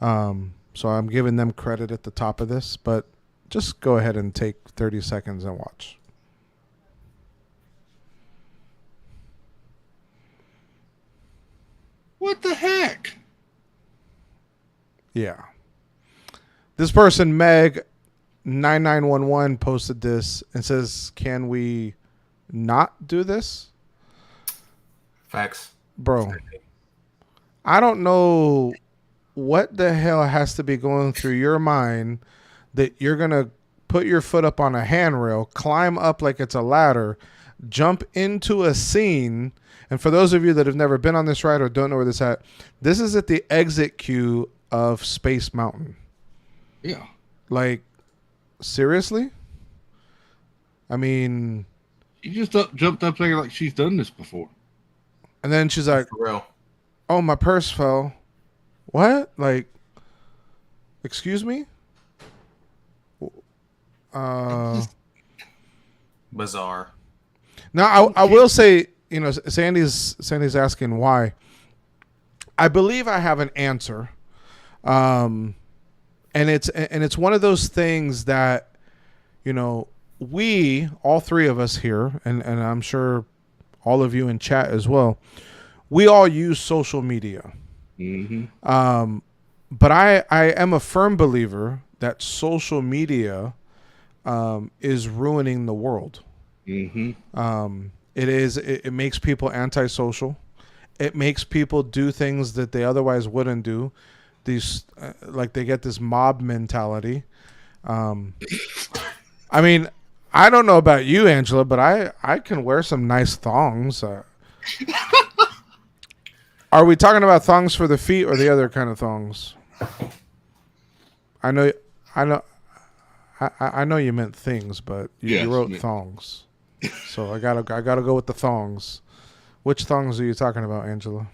So I'm giving them credit at the top of this, but just go ahead and take 30 seconds and watch.
What the heck?
Yeah. This person, Meg9911, posted this and says, "Can we not do this?"
Facts.
Bro, I don't know what the hell has to be going through your mind that you're going to put your foot up on a handrail, climb up like it's a ladder, jump into a scene. And for those of you that have never been on this ride or don't know where this at, this is at the exit queue of Space Mountain.
Yeah.
Like, seriously? I mean,
She just jumped up there like she's done this before.
and then she's like,
For real.
"Oh, my purse fell." What? Like, excuse me?
Bizarre.
Now I will say, you know, Sandy's asking why. I believe I have an answer, and it's one of those things that, you know, we all three of us here, and I'm sure all of you in chat as well, we all use social media.
Mm-hmm.
But I am a firm believer that social media is ruining the world.
Mm-hmm.
It makes people antisocial. It makes people do things that they otherwise wouldn't do. These like they get this mob mentality. I mean, I don't know about you, Angela, but I can wear some nice thongs. Are we talking about thongs for the feet or the other kind of thongs? I know you meant things, but you
Yes,
wrote
man.
thongs. So I gotta go with the thongs. Which thongs are you talking about, Angela?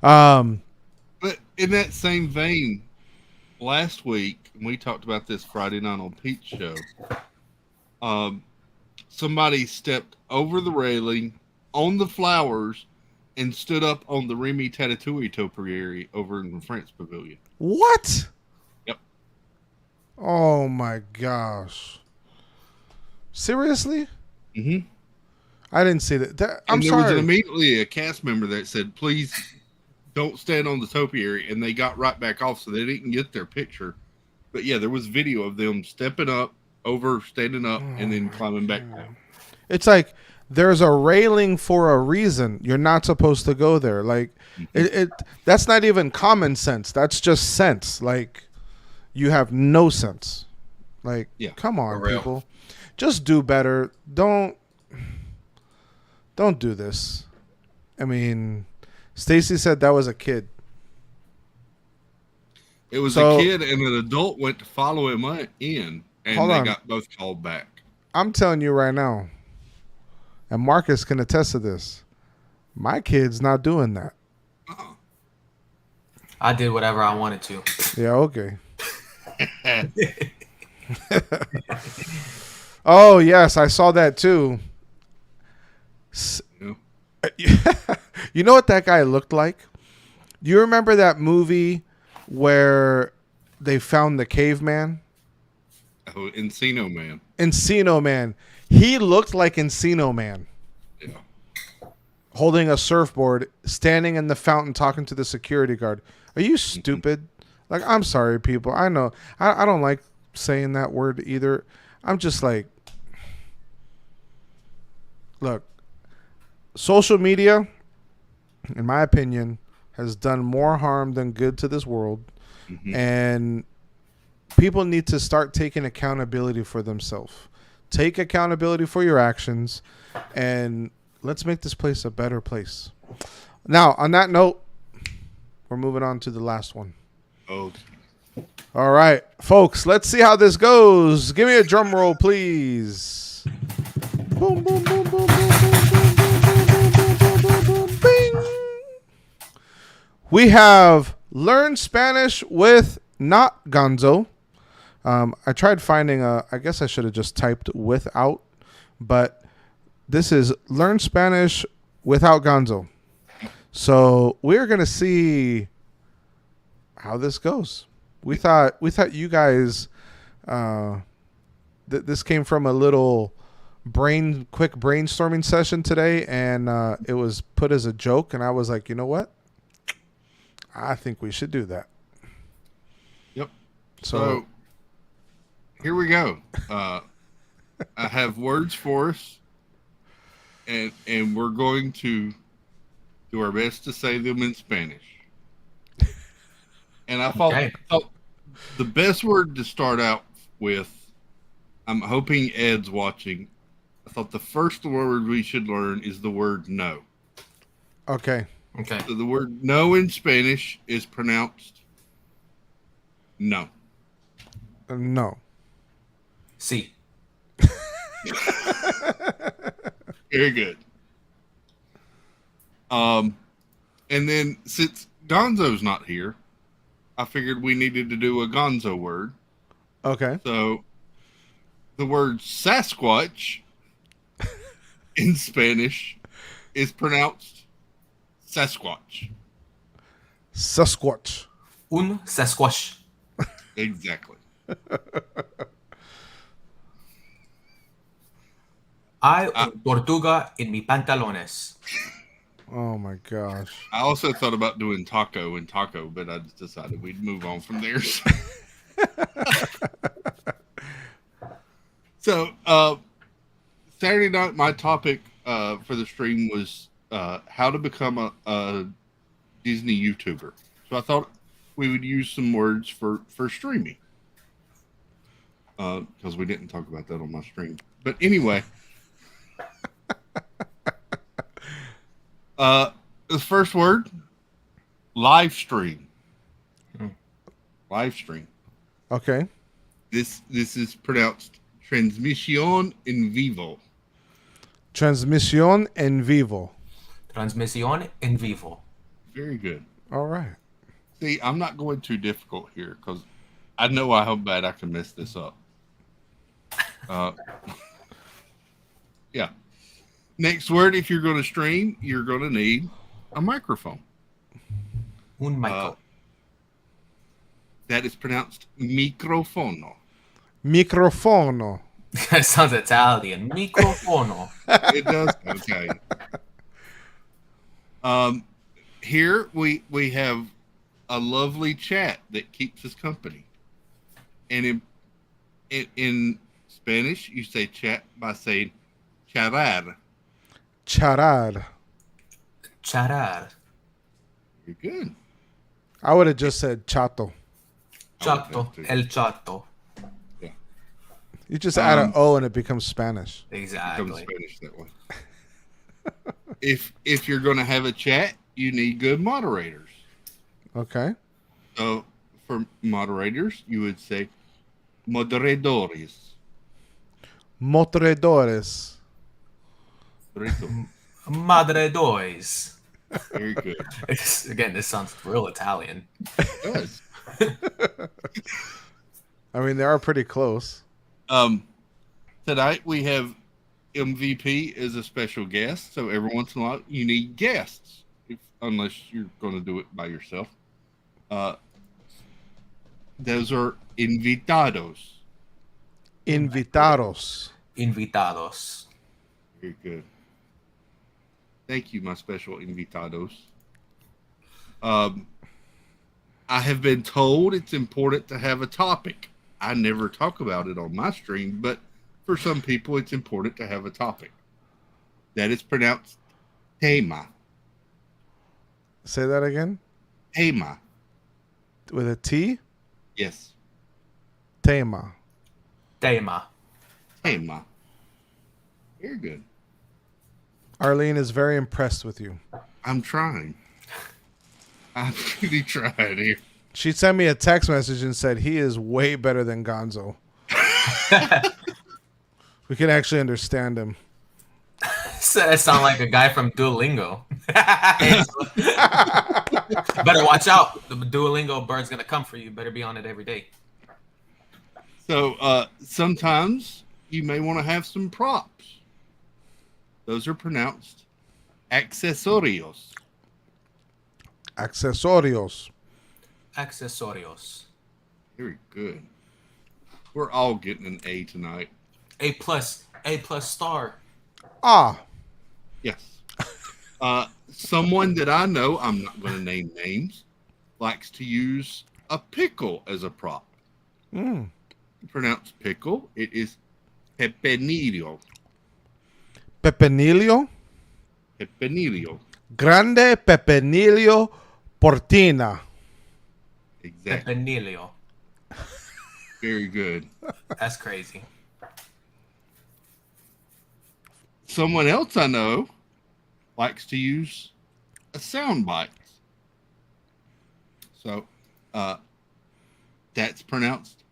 But in that same vein, last week we talked about this Friday night on Pete's show. Somebody stepped over the railing on the flowers and stood up on the Remy Tatatouille topiary over in the France Pavilion.
What?
Yep.
Oh my gosh. Seriously?
Mm-hmm.
I didn't see that. I'm
And there was
sorry.
immediately a cast member that said, "Please don't stand on the topiary," and they got right back off, so they didn't get their picture. But yeah, there was video of them stepping up, over, standing up, and then climbing back down.
It's like there's a railing for a reason. You're not supposed to go there. Like it that's not even common sense. That's just sense. Like you have no sense. Like
Yeah,
come on,
for real.
people. Just do better. Don't do this. I mean, Stacy said that was a kid.
It was
So-
a kid and an adult went to follow him in, and
Hold
they
on.
got both called back.
I'm telling you right now, and Marcus can attest to this. My kid's not doing that.
I did whatever I wanted to.
Yeah, okay. Oh, yes, I saw that too.
Yeah.
You know what that guy looked like? Do you remember that movie where they found the caveman?
Oh, Encino Man.
Encino Man. He looked like Encino Man.
Yeah.
Holding a surfboard, standing in the fountain talking to the security guard. Are you stupid? Like, I'm sorry, people. I know. I don't like saying that word either. I'm just like, look, social media, in my opinion, has done more harm than good to this world. And people need to start taking accountability for themselves. Take accountability for your actions, and let's make this place a better place. Now, on that note, we're moving on to the last one.
Oh,
All right, folks, let's see how this goes. Give me a drum roll, please. Boom, boom, boom, boom, boom, boom, boom, boom, boom, boom, boom, boom, boom, bing. We have Learn Spanish with Not Gonzo. I tried finding I guess I should have just typed without, but this is Learn Spanish without Gonzo. So we're going to see how this goes. We thought you guys, this came from a little quick brainstorming session today, and it was put as a joke, and I was like, you know what? I think we should do that.
yep.
So,
So here we go. I have words for us, and we're going to do our best to say them in Spanish. And I thought
Okay.
the best word to start out with I'm hoping Ed's watching. I thought the first word we should learn is the word no.
Okay.
Okay.
So the word no in Spanish is pronounced no.
No.
Sí.
Very good. And then since Gonzo's not here, I figured we needed to do a Gonzo word.
Okay.
So the word Sasquatch in Spanish is pronounced Sasquatch.
Sasquatch.
Un Sasquatch.
Exactly.
Hay una tortuga en mis pantalones.
Oh my gosh.
I also thought about doing taco and taco, but I just decided we'd move on from there. So, Saturday night, my topic for the stream was how to become a Disney YouTuber. So I thought we would use some words for streaming because we didn't talk about that on my stream. But anyway, the first word, live stream. Live stream.
Okay.
This is pronounced transmisión en vivo.
Transmisión en vivo.
Transmisión en vivo.
Very good.
All right.
See, I'm not going too difficult here because I know how bad I can mess this up. Yeah. Next word, if you're going to stream, you're going to need a microphone.
Un micro.
That is pronounced microfono.
Microfono.
That sounds Italian. Microfono.
It does sound Italian. Here we have a lovely chat that keeps us company. And in Spanish, you say chat by saying charar.
Charar.
Charar.
You're good.
I would have just said chato.
Chato. El chato.
You just add an O and it becomes Spanish.
Becomes
Exactly.
Spanish that way. If you're going to have a chat, you need good moderators.
Okay.
So for moderators, you would say moderadores.
Motredores.
Madre dois.
Very good.
Again, this sounds real Italian.
It does.
I mean, they are pretty close.
Tonight we have MVP as a special guest. So every once in a while, you need guests, unless you're going to do it by yourself. Those are invitados.
Invitados.
Invitados.
Very good. Thank you, my special invitados. I have been told it's important to have a topic. I never talk about it on my stream, but for some people, it's important to have a topic. That is pronounced tema.
Say that again.
Tema.
With a T?
Yes.
Tema.
Tema.
Tema. Very good.
Arlene is very impressed with you.
I'm trying. I'm really trying here.
She sent me a text message and said he is way better than Gonzo. We can actually understand him.
So that sound like a guy from Duolingo. Better watch out. The Duolingo bird's gonna come for you. Better be on it every day.
So sometimes you may want to have some props. Those are pronounced accesorios.
Accesorios.
Accesorios.
Very good. We're all getting an A tonight.
A plus star.
Ah.
Yes. Someone that I know, I'm not going to name names, likes to use a pickle as a prop. Pronounced pickle. It is pepinillo.
Pepinillo.
Pepinillo.
Grande Pepinillo Portina.
Exactly.
Pepinillo.
Very good.
That's crazy.
Someone else I know likes to use a sound bite. So that's pronounced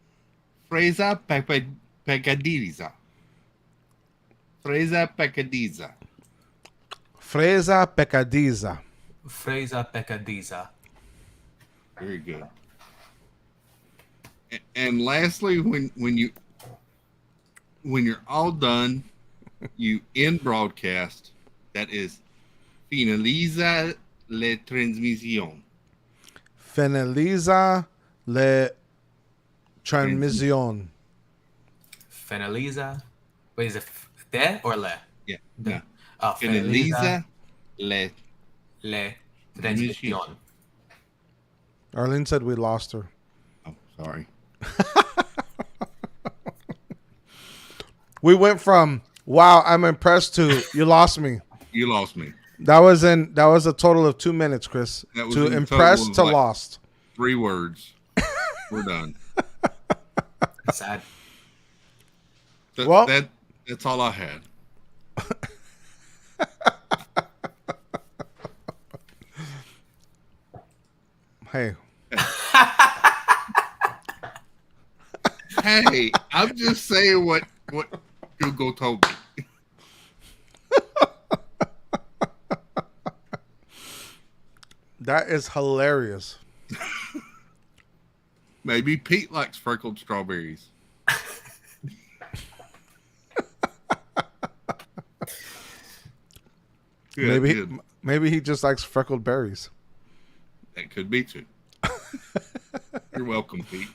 Fresa Pecadiza. Fresa Pecadiza.
Fresa pecadiza.
Fresa pecadiza.
Very good. And lastly, when you're all done, you end broadcast. That is finaliza la transmisión.
Finaliza la transmisión.
Finaliza. Wait, is it de or le?
Yeah. No.
Oh,
Finaliza la.
le transmisión.
Arlene said we lost her.
Oh, sorry.
We went from wow, I'm impressed to you lost me.
You lost me.
That was a total of 2 minutes, Chris.
That was
To
in
impressed to
total of, like,
lost.
3 words. We're done.
Sad.
Well-
That's all I had.
Hey,
Hey, I'm just saying what Google told me.
that is hilarious.
Maybe Pete likes freckled strawberries. Good, good.
Maybe he just likes freckled berries.
That could be too. You're welcome, Pete.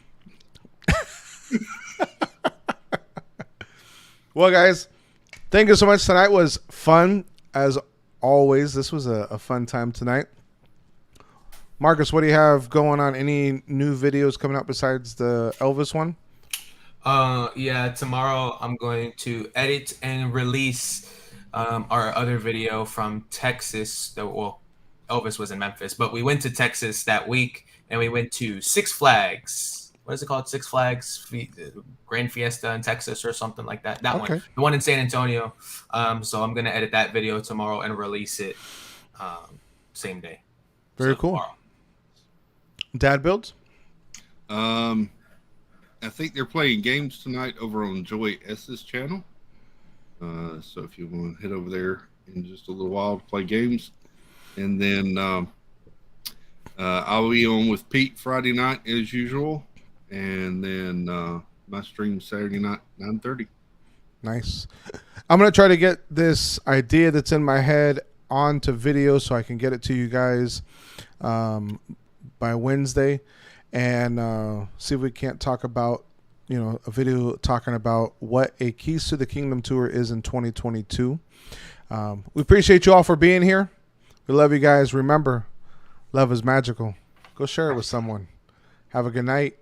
Well, guys, thank you so much. Tonight was fun as always. This was a fun time tonight. Marcus, what do you have going on? Any new videos coming out besides the Elvis one?
Yeah, tomorrow I'm going to edit and release our other video from Texas. Well, Elvis was in Memphis, but we went to Texas that week and we went to Six Flags. What is it called? Six Flags Grand Fiesta in Texas or something like that. That
Okay.
one, the one in San Antonio. So I'm gonna edit that video tomorrow and release it same day.
Very cool.
Tomorrow.
Dad builds?
I think they're playing games tonight over on Joy S's channel. So if you want to head over there in just a little while to play games. And then I'll be on with Pete Friday night as usual. And then my stream Saturday night, 9:30.
Nice. I'm going to try to get this idea that's in my head onto video so I can get it to you guys by Wednesday and see if we can't talk about, a video talking about what a Keys to the Kingdom tour is in 2022. We appreciate you all for being here. We love you guys. Remember, love is magical. Go share it with someone. Have a good night.